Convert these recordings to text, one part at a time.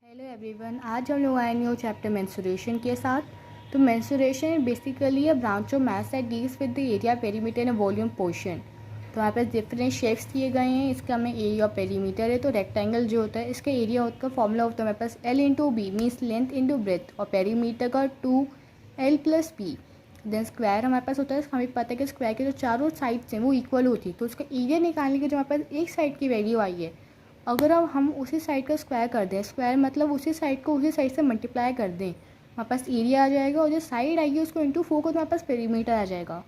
Hello everyone, आज हम लोग आए न्यू चैप्टर मेंसुरेशन के साथ। तो mensuration basically a branch of maths that deals with the area perimeter and volume portion. तो यहाँ पे डिफरेंट शेप्स दिए गए हैं। इसका हमें एरिया पेरीमीटर है, तो रेक्टेंगल जो होता है इसका एरिया का फॉर्मूला होता है हमारे पास L into B means length into breadth, और पेरीमीटर का 2L plus B. Then square हमारे पास होता है, हमें पता है कि स्क्वायर के जो चारों साइड्स हैं वो इक्वल होती है, तो उसका एरिया निकालने के जो हमारे पास एक साइड की वैल्यू आई है, अगर अब हम उसी साइड का स्क्वायर कर दें, स्क्वायर मतलब उसी साइड को उसी साइड से मल्टीप्लाई कर दें, हमारे पास एरिया आ जाएगा, और जो साइड आएगी उसको इंटू 4 को तो हमारे पास पेरीमीटर आ जाएगा।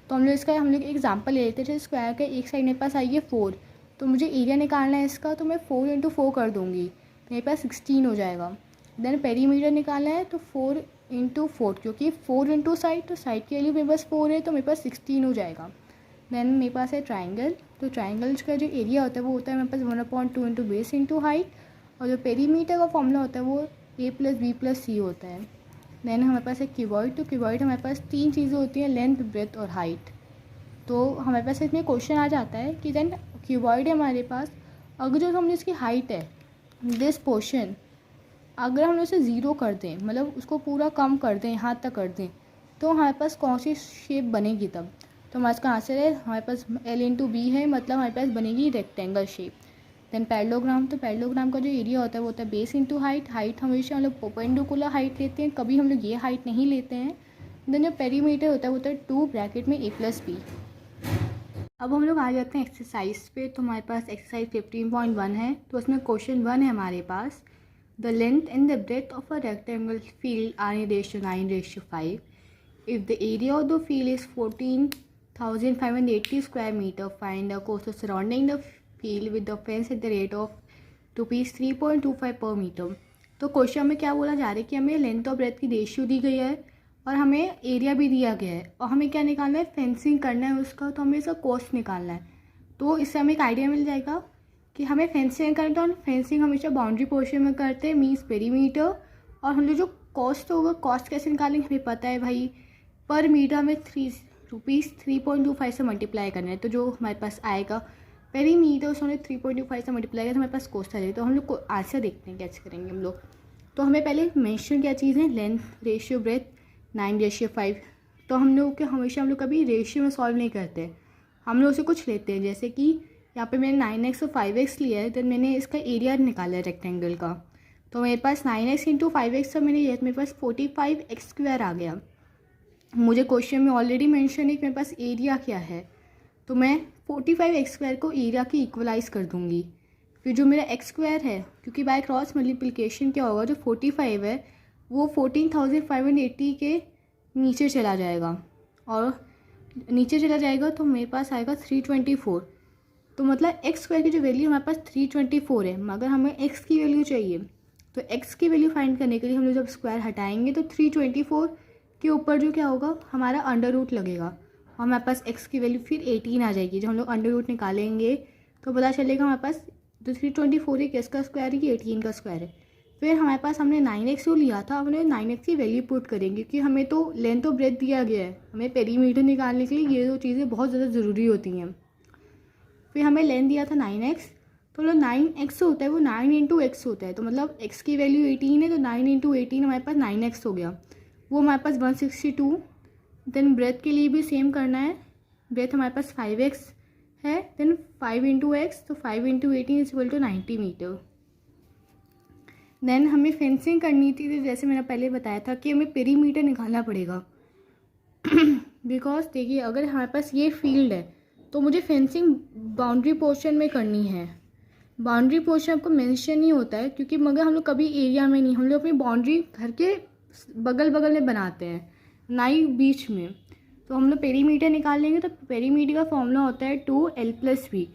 तो हम लोग एग्जांपल ले लेते हैं। स्क्वायर का एक साइड मेरे पास आई है 4, तो मुझे एरिया निकालना है इसका, तो मैं 4 इंटू 4 कर दूँगी, मेरे पास 16 हो जाएगा। देन पेरीमीटर निकालना है तो 4 इंटू 4, क्योंकि 4 इंटू साइड, तो साइड की वैल्यू मेरे पास 4 है, तो मेरे पास 16 हो जाएगा। देन मेरे पास है ट्राइंगल, तो ट्राइंगल का जो एरिया होता है वो होता है मेरे पास 1/2 इंटू बेस इंटू हाइट, और जो पेरीमीटर का फॉर्मूला होता है वो a प्लस बी प्लस सी होता है। देन हमारे पास है क्यूबॉइड, तो क्यूबॉइड हमारे पास 3 चीज़ें होती हैं, लेंथ, ब्रेथ और हाइट। तो हमारे पास इसमें क्वेश्चन आ जाता है कि देन क्यूबॉइड है हमारे पास, अगर जो हमने इसकी हाइट है दिस पोर्शन, अगर हम उसे ज़ीरो कर दें, मतलब उसको पूरा कम कर दें, यहाँ तक कर दें, तो हमारे पास कौन सी शेप बनेगी तब। तो हमारे इसका आंसर है हमारे पास L इंटू बी है, मतलब हमारे पास बनेगी रेक्टेंगल शेप। देन पैरेललोग्राम, तो पैरेललोग्राम का जो एरिया होता है वो होता है बेस इंटू हाइट। हाइट हमेशा हम लोग परपेंडिकुलर हाइट लेते हैं, कभी हम लोग ये हाइट नहीं लेते हैं। देन जो पेरीमीटर होता है वो होता है 2 ब्रैकेट में a प्लस बी। अब हम लोग आ जाते हैं एक्सरसाइज पे। तो हमारे पास एक्सरसाइज 15.1 है, तो उसमें क्वेश्चन 1 है हमारे पास, the length and the breadth of a rectangle field are in ratio 9:5. If the area of the field is 14,580 square meter, find the cost of surrounding the field with the fence at the rate of rupees 3.25 per meter. तो question में क्या बोला जा रहा है कि हमें length और ब्रेथ की रेशियो दी गई है और हमें एरिया भी दिया गया है, और हमें क्या निकालना है, फेंसिंग करना है उसका, तो हमें इसका कॉस्ट निकालना है। तो इससे हमें एक आइडिया मिल जाएगा कि हमें फेंसिंग करना, तो हम फेंसिंग हमेशा बाउंड्री पोर्शन में करते हैं मीन्स पेरीमीटर, और हम लोग जो कॉस्ट होगा, कॉस्ट कैसे निकालेंगे हमें पता है भाई, पर मीटर में ₹3.25 से मल्टीप्लाई करना है, तो जो हमारे पास आएगा पेरीमीटर उसमें 3.25 से मल्टीप्लाई करें तो हमारे पास कॉस्ट आ जाएगी। तो हम लोग को आंसर देखते हैं कैसे करेंगे हम लोग। तो हमें पहले मेंशन क्या चीज़ है, लेंथ रेशियो ब्रेथ 9:5। तो हम लोग के हमेशा हम लोग कभी रेशियो में सॉल्व नहीं करते, हम लोग उसे कुछ लेते हैं, जैसे कि यहाँ पे मैंने 9x और 5x लिया है, तो मैंने इसका एरिया निकाला है रेक्टेंगल का, तो मेरे पास 9x इंटू 5x का मैंने लिया, तो मेरे पास 45x स्क्वायर आ गया। मुझे क्वेश्चन में ऑलरेडी मेंशन है कि मेरे पास एरिया क्या है, तो मैं 45x स्क्वायर को एरिया की इक्वलाइज कर दूंगी। फिर जो मेरा x स्क्वायर है, क्योंकि बाय क्रॉस मल्टीप्लिकेशन क्या होगा, जो 45 है वो 14,580 के नीचे चला जाएगा, और नीचे चला जाएगा तो मेरे पास आएगा 324। तो मतलब x स्क्वायर की जो वैल्यू हमारे पास 324 है, मगर हमें x की वैल्यू चाहिए, तो x की वैल्यू फाइंड करने के लिए हम लोग जब स्क्वायर हटाएंगे तो 324 के ऊपर जो क्या होगा, हमारा अंडर रूट लगेगा, और हमारे पास x की वैल्यू फिर 18 आ जाएगी। जब हम लोग अंडर रूट निकालेंगे तो पता चलेगा हमारे पास जो 324 है किसका स्क्वायर है, कि 18 का स्क्वायर है। फिर हमारे पास हमने 9x जो लिया था, हमने 9x की वैल्यू पुट करेंगे, क्योंकि हमें तो लेंथ और ब्रेथ दिया गया है, हमें पेरीमीटर निकालने के लिए ये दो चीज़ें बहुत ज़्यादा ज़रूरी होती हैं। फिर हमें लेंथ दिया था 9x, तो मतलब 9x होता है वो 9 इंटू एक्स होता है, तो मतलब x की वैल्यू 18 है, तो 9 इंटू 18 हमारे पास 9x हो गया, वो हमारे पास 162। देन ब्रेथ के लिए भी सेम करना है, ब्रेथ हमारे पास 5x है, देन 5 इंटू एक्स, तो 5 into 18 is equal to 90 metre. Then हमें फेंसिंग करनी थी, तो जैसे मैंने पहले बताया था कि हमें पेरीमीटर निकालना पड़ेगा बिकॉज देखिए अगर हमारे पास ये फील्ड है तो मुझे फेंसिंग बाउंड्री पोर्शन में करनी है। बाउंड्री पोर्शन आपको मेंशन नहीं होता है, क्योंकि मगर हम लोग कभी एरिया में नहीं, हम लोग अपनी बाउंड्री घर के बगल बगल में बनाते हैं, ना ही बीच में। तो हम लोग पेरीमीटर निकाल लेंगे, तो पेरीमीटर का फॉर्मूला होता है 2L प्लस बी।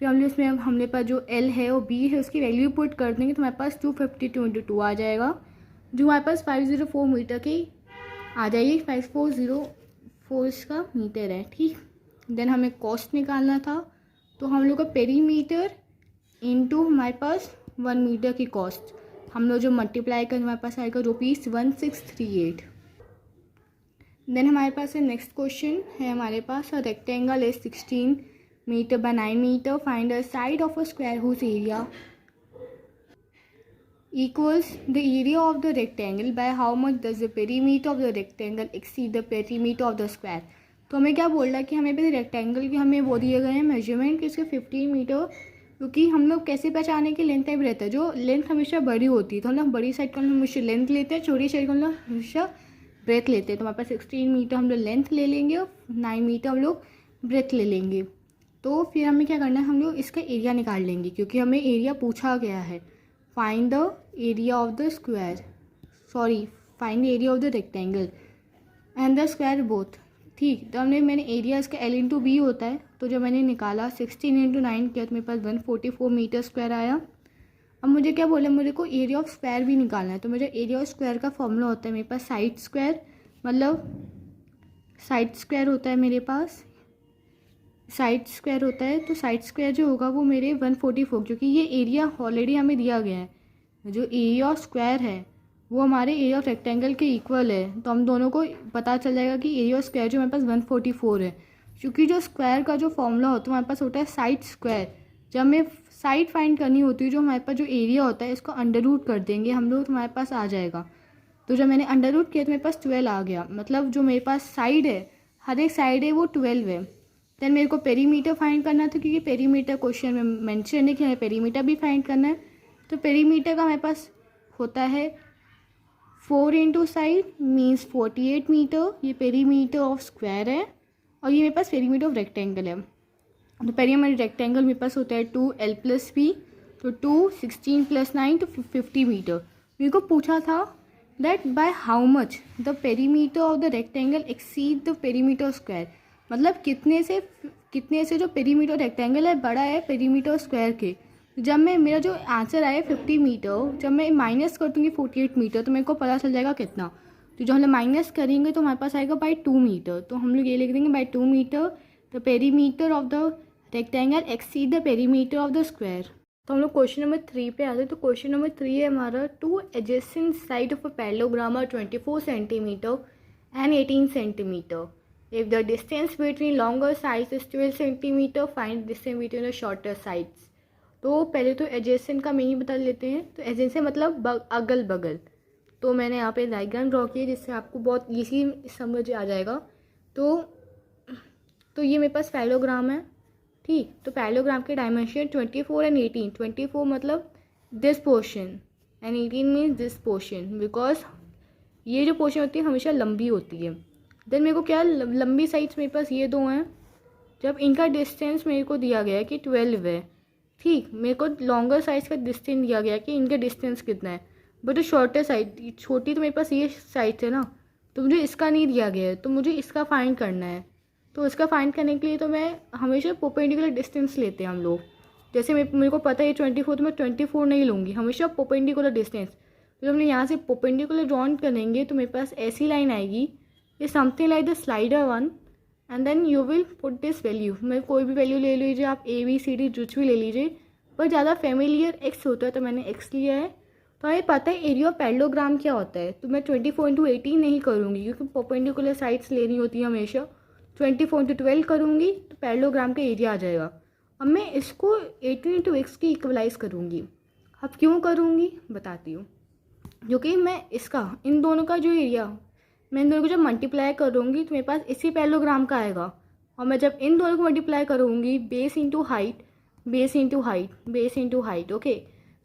फिर हम लोग इसमें हमने पास जो L है और B है उसकी वैल्यू पुट कर देंगे, तो हमारे पास 252 इंटू 2 आ जाएगा, जो हमारे पास 504 मीटर की आ जाएगी, 5404 इसका मीटर है, ठीक। देन हमें कॉस्ट निकालना था, तो हम लोग का पेरीमीटर इंटू हमारे पास 1 मीटर की कॉस्ट, हम लोग जो मल्टीप्लाई करें हमारे पास आएगा ₹1638। देन हमारे पास है नेक्स्ट क्वेश्चन है हमारे पास, rectangle is 16 metre by 9 metre, find the side of a square whose area equals the area of the rectangle by how much does the perimeter of the rectangle exceed the perimeter of the square। तो हमें क्या बोल रहा है कि हमें पे rectangle की हमें वो दिए गए हैं मेजरमेंट कि इसके 15 मीटर, क्योंकि हम लोग कैसे पहचाने की लेंथ टाइप रहता है, जो लेंथ हमेशा बड़ी होती है तो हम लोग बड़ी साइड को हम हमेशा लेंथ लेते हैं, छोटी साइड को हम लोग हमेशा ब्रेथ लेते हैं। तो हमारे पास 16 मीटर हम लोग लेंथ ले लेंगे और 9 मीटर हम लोग ब्रेथ ले लेंगे। तो फिर हमें क्या करना है, हम लोग इसका एरिया निकाल लेंगे क्योंकि हमें एरिया पूछा गया है। Find the area of the square, sorry find the area of the rectangle and the square both. ठीक, तो मैंने एरिया इसका L इंटू बी होता है, तो जब मैंने निकाला 16 इंटू 9 किया तो मेरे पास 144 मीटर स्क्वायर आया। अब मुझे क्या बोला, मुझे को एरिया ऑफ स्क्वायर भी निकालना है। तो मुझे एरिया ऑफ स्क्वायर का फॉर्मूला होता है मेरे पास साइड स्क्वायर, मतलब साइड स्क्वायर होता है मेरे पास, साइड स्क्वायर होता है। तो साइड स्क्वायर जो होगा वो मेरे 144, क्योंकि ये एरिया ऑलरेडी हमें दिया गया है, जो एरिया ऑफ स्क्वायर है वो हमारे एरिया ऑफ रेक्टेंगल के इक्वल है। तो हम दोनों को पता चल जाएगा कि एरिया ऑफ स्क्वायर जो हमारे पास 144 है, क्योंकि जो स्क्वायर का जो फॉर्मूला होता है हमारे पास होता है साइड स्क्वायर। जब हमें साइड फाइंड करनी होती है, जो हमारे पास जो एरिया होता है इसको अंडर रूट कर देंगे हम लोग तो हमारे पास आ जाएगा। तो जब मैंने अंडर रूट किया तो मेरे पास 12 आ गया, मतलब जो मेरे पास साइड है, हर एक साइड है वो 12 है। देन मेरे को पेरीमीटर फाइंड करना था, क्योंकि पेरीमीटर क्वेश्चन में मेंशन है कि हमें पेरीमीटर भी फाइंड करना है। तो पेरीमीटर का हमारे पास होता है 4 इंटू साइड मीन्स 48 मीटर, ये पेरीमीटर ऑफ स्क्वायर है, और ये मेरे पास पेरीमीटर ऑफ रेक्टेंगल है। तो पेरीमीटर रेक्टेंगल मेरे पास होता है 2L प्लस बी, तो 2 16 प्लस 9 तो 50 मीटर। मेरे को पूछा था that by how much the perimeter of the rectangle exceed the perimeter square, मतलब कितने से जो पेरीमीटर रेक्टेंगल है बड़ा है पेरीमीटर स्क्वायर के। जब मैं मेरा जो आंसर आया 50 मीटर, जब मैं माइनस कर दूँगी 48 मीटर तो मेरे को पता चल जाएगा कितना। तो जो हम लोग माइनस करेंगे तो हमारे पास आएगा बाई 2 मीटर, तो हम लोग ये लिख देंगे by 2 metre the perimeter of the rectangle exceed the perimeter of the square. तो हम लोग क्वेश्चन नंबर 3 पे आते हैं। तो क्वेश्चन नंबर 3 है हमारा, 2 adjacent side of a parallelogram are 24 centimetre and 18 centimetre. If the distance between longer sides is 12 centimetre, find distance between the shorter sides। तो पहले तो एडजेसेंट का मीनिंग बता लेते हैं। तो एडजेसेंट मतलब अगल बगल। तो मैंने यहाँ पे डायग्राम ड्रॉ किया जिससे आपको बहुत इजी समझ आ जाएगा। तो ये मेरे पास पैरेललोग्राम है, ठीक। तो पैरेललोग्राम के डायमेंशन 24 एंड 18। 24 मतलब this portion and 18 means this portion, because ये जो पोर्शन होती है हमेशा लंबी होती है। देन मेरे को क्या लंबी साइड्स मेरे पास ये दो हैं, जब इनका डिस्टेंस मेरे को दिया गया है कि 12 है, ठीक। मेरे को लॉन्गर साइड्स का डिस्टेंस दिया गया कि इनका डिस्टेंस कितना है, बट जो शॉर्टर साइड छोटी तो मेरे पास ये साइड है ना, तो मुझे इसका नहीं दिया गया है, तो मुझे इसका फाइंड करना है। तो इसका फाइंड करने के लिए तो मैं हमेशा परपेंडिकुलर डिस्टेंस लेते हैं हम लोग। जैसे मेरे को पता है 24, तो मैं 24 नहीं लूँगी, हमेशा परपेंडिकुलर डिस्टेंस। तो जब हम यहाँ से परपेंडिकुलर ड्रॉन करेंगे तो मेरे पास ऐसी लाइन आएगी, ये something like the slider one, and then you will put this value. मैं कोई भी वैल्यू ले लीजिए आप, ABCD कुछ भी ले लीजिए, पर ज़्यादा फेमिलियर x होता है तो मैंने x लिया है। तो हमें पता है एरिया ऑफ पैरेललोग्राम क्या होता है, तो मैं 24 इंटू 18 नहीं करूँगी क्योंकि परपेंडिकुलर साइड्स लेनी होती है हमेशा। 24 इंटू 12 करूँगी तो पैरेललोग्राम का एरिया आ जाएगा। अब मैं इसको 18 इंटू x की इक्वलाइज करूँगी। अब क्यों करूँगी बताती हूँ, क्योंकि मैं इसका इन दोनों का जो एरिया मैं इन दोनों को जब मल्टीप्लाई करूँगी तो मेरे पास इसी पैरेललोग्राम का आएगा। और मैं जब इन दोनों को मल्टीप्लाई करूँगी base into height, base into height, base into height, okay.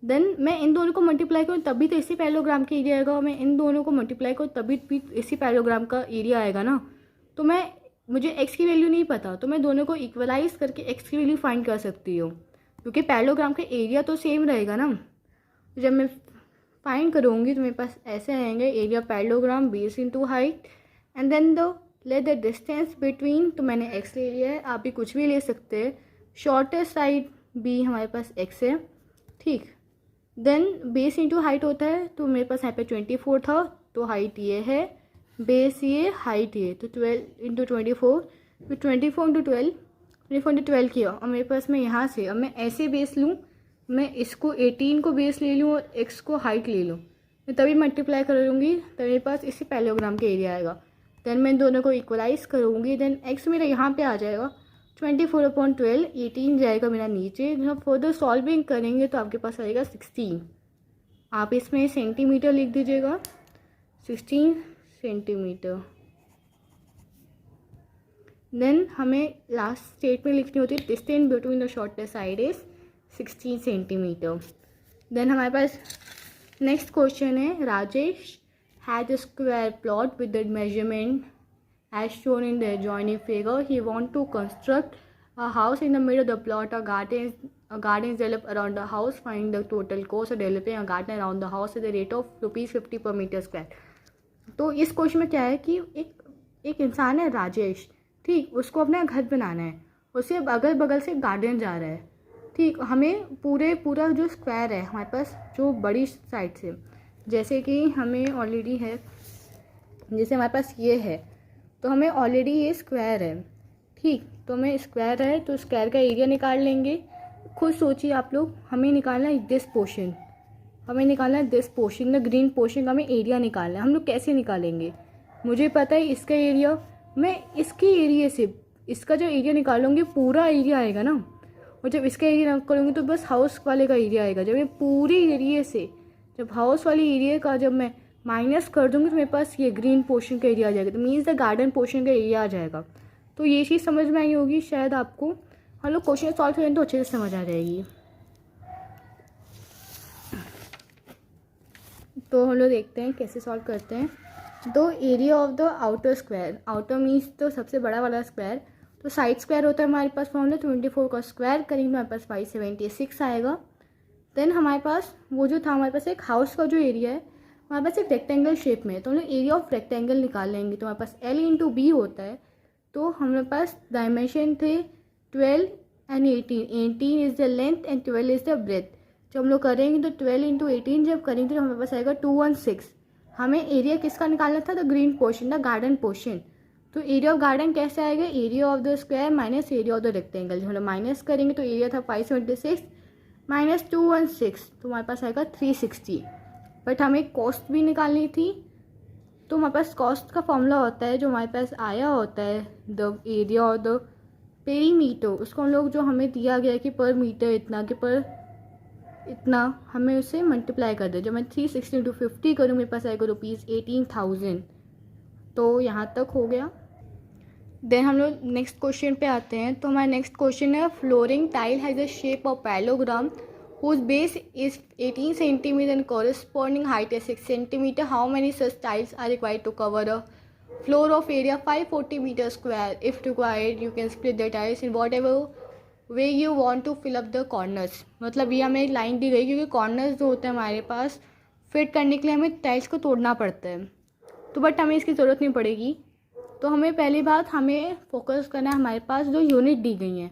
Then मैं इन दोनों को मल्टीप्लाई करूँ तभी तो इसी पैरेललोग्राम का एरिया आएगा, और मैं इन दोनों को मल्टीप्लाई करूँ तभी भी इसी पैरेललोग्राम का एरिया आएगा ना। तो मुझे x की वैल्यू नहीं पता, तो मैं दोनों को इक्वलाइज करके x की वैल्यू फाइंड कर सकती हूँ, क्योंकि पैरेललोग्राम का एरिया तो सेम रहेगा ना। जब मैं फाइंड करूँगी तो मेरे पास ऐसे आएंगे, area parallelogram base into height and then let the distance between, तो मैंने x ले लिया है, आप भी कुछ भी ले सकते हैं। शॉर्टेस्ट साइड b हमारे पास x है, ठीक। देन बेस इंटू हाइट होता है, तो मेरे पास यहाँ पे 24 था, तो हाइट ये है, बेस ये, हाइट ये, तो 12 इंटू 24, फिर 24 इंटू 12, 24 इंटू 12 किया। और मेरे पास मैं यहाँ से अब मैं ऐसे बेस लूँ, मैं इसको 18 को बेस ले लूँ और x को हाइट ले लूँ, मैं तभी मल्टीप्लाई करूँगी तो मेरे पास इसी पैरेललोग्राम का एरिया आएगा। देन मैं दोनों को इक्वलाइज करूँगी, देन x मेरा यहाँ पे आ जाएगा 24/12, 18 जाएगा मेरा नीचे। जब फर्दर सॉल्विंग करेंगे तो आपके पास आएगा 16। आप इसमें सेंटीमीटर लिख दीजिएगा, 16 सेंटीमीटर। देन हमें लास्ट स्टेटमेंट लिखनी होती है, distance between the shortest side is 16 centimetre. Then हमारे पास नेक्स्ट क्वेश्चन है, Rajesh had a square plot with the measurement as shown in the adjoining figure. He want to construct a house in the middle of the plot. A garden is developed around the house. Find the total cost of developing a garden around the house at the rate of ₹50 per meter square. तो इस question में क्या है कि एक इंसान है राजेश, ठीक, उसको अपना घर बनाना है, उसे अगल बगल से गार्डन जा रहा है, ठीक। हमें पूरा जो स्क्वायर है हमारे पास जो बड़ी साइड से, जैसे कि हमें ऑलरेडी है, जैसे हमारे पास ये है, तो हमें ऑलरेडी ये स्क्वायर है, ठीक। तो हमें स्क्वायर है तो स्क्वायर का एरिया निकाल लेंगे। खुद सोचिए आप लोग, हमें निकालना है दिस पोर्शन, हमें निकालना है this portion, the green portion का हमें एरिया निकालना है। हम लोग कैसे निकालेंगे, मुझे पता है इसका एरिया, मैं इसके एरिया से इसका जो एरिया निकालूंगी पूरा एरिया आएगा ना, और जब इसका एरिया निकालूंगी तो बस हाउस वाले का एरिया आएगा। जब मैं पूरे एरिया से, जब हाउस वाले एरिया का जब मैं माइनस कर दूंगी तो मेरे पास ये ग्रीन पोर्शन का एरिया आ जाएगा, तो मीन्स द गार्डन पोर्शन का एरिया आ जाएगा। तो ये चीज़ समझ में आई होगी शायद आपको। हम लोग क्वेश्चन सॉल्व करें तो अच्छे से समझ आ जाएगी। तो हम लोग देखते हैं कैसे सॉल्व करते हैं। तो area of the outer square, outer means तो सबसे बड़ा वाला स्क्वायर, तो साइड स्क्वायर होता है हमारे पास फॉर्मूला 24 का स्क्वायर करेंगे हमारे पास 576 आएगा। देन हमारे पास वो जो था, हमारे पास एक हाउस का जो एरिया है हमारे पास एक रेक्टेंगल शेप में है, तो हम लोग एरिया ऑफ रेक्टेंगल निकाल लेंगे। तो हमारे पास L/B होता है, तो हमारे पास डायमेंशन थे 12 and 18, 18 is the length and 12 is the breadth. जब हम लोग करेंगे तो 12 × 18 जब करेंगे तो हमारे पास आएगा 216। हमें एरिया किसका निकालना था, the green portion, the garden portion. तो एरिया ऑफ गार्डन कैसे आएगा, area of the square minus area of the rectangle. हम लोग माइनस करेंगे तो एरिया था 576 माइनस 216, तो हमारे पास आएगा 360। बट हमें कॉस्ट भी निकालनी थी, तो हमारे पास कॉस्ट का फॉर्मूला होता है जो हमारे पास आया होता है, द एरिया और द पेरीमीटर। उसको हम लोग जो हमें दिया गया है कि पर मीटर इतना, कि पर इतना, हमें उसे मल्टीप्लाई कर दे। जब मैं 360 × 50 करूँ मेरे पास आएगा ₹18,000। तो यहाँ तक हो गया। देन हम लोग नेक्स्ट क्वेश्चन पे आते हैं। तो हमारा नेक्स्ट क्वेश्चन है, flooring tile has a shape of parallelogram whose base is 18 cm and corresponding height is 6 cm. How many such tiles are required to cover a floor of area 540 meter square? If required, you can split the tiles in whatever way you want to fill up the corners. मतलब ये हमें line दी गई क्योंकि corners जो होते हैं हमारे पास fit करने के लिए हमें टाइल्स को तोड़ना पड़ता है, तो बट हमें इसकी ज़रूरत नहीं पड़ेगी। तो हमें पहली बात हमें फोकस करना है हमारे पास जो यूनिट दी गई हैं।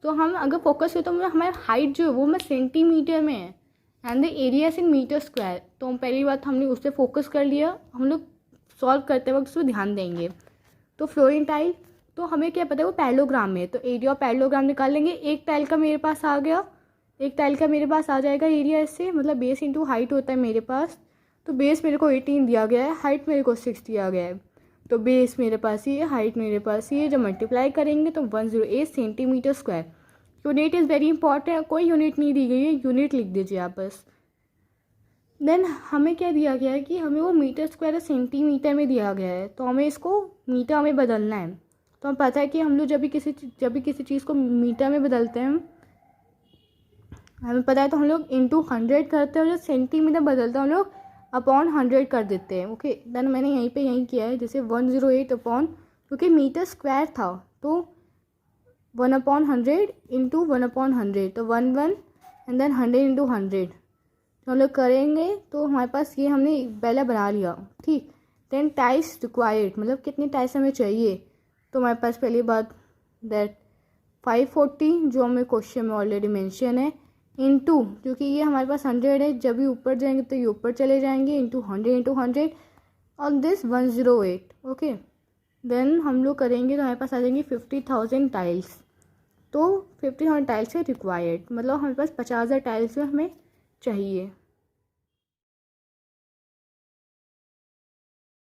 तो हम अगर फोकस करें तो हमारी हाइट जो है वो हमें सेंटीमीटर में है and the area is in metre square. तो हम पहली बात हमने उस पर फोकस कर लिया, हम लोग सॉल्व करते वक्त उसको ध्यान देंगे। तो फ्लोरिंग टाइल, तो हमें क्या पता है वो पैरेललोग्राम में है, तो एरिया ऑफ पैरेललोग्राम निकाल लेंगे। एक टाइल का मेरे पास आ गया, एक टाइल का मेरे पास आ जाएगा एरिया इससे, मतलब बेस इंटू हाइट होता है मेरे पास। तो बेस मेरे को 18 दिया गया है, हाइट मेरे को 6 दिया गया है। तो बेस मेरे पास ये, हाइट मेरे पास ये, जब मल्टीप्लाई करेंगे तो 108 centimetre square. Unit is very important, कोई यूनिट नहीं दी गई है, यूनिट लिख दीजिए आप बस। देन हमें क्या दिया गया है कि हमें वो मीटर स्क्वायर सेंटीमीटर में दिया गया है, तो हमें इसको मीटर में बदलना है। तो हमें पता है कि हम लोग जब भी किसी चीज़ को मीटर में बदलते हैं, हमें पता है तो हम लोग इंटू 100 करते हैं, और जब सेंटीमीटर बदलते हैं हम लोग अपॉन 100 कर देते हैं। ओके, देन मैंने यहीं किया है, जैसे 108 अपॉन, क्योंकि मीटर स्क्वायर था तो 1/100 इंटू 1/100, तो 1 एंड देन 100 इंटू 100। तो हम लोग करेंगे तो हमारे पास ये हमने पहले बना लिया, ठीक। देन टाइल्स रिक्वायर्ड, मतलब कितनी टाइल्स हमें चाहिए, तो हमारे पास पहली बात दैट 540 जो हमें क्वेश्चन में ऑलरेडी मेंशन है, इंटू क्योंकि ये हमारे पास 100 है, जब भी ऊपर जाएंगे तो ये ऊपर चले जाएंगे, into 100 into 100 on this 108। Okay, then हम लोग करेंगे तो हमारे पास आ जाएंगे 50,000 टाइल्स। तो 50,000 टाइल्स है रिक्वायर्ड, मतलब हमारे पास 50,000 टाइल्स हमें चाहिए।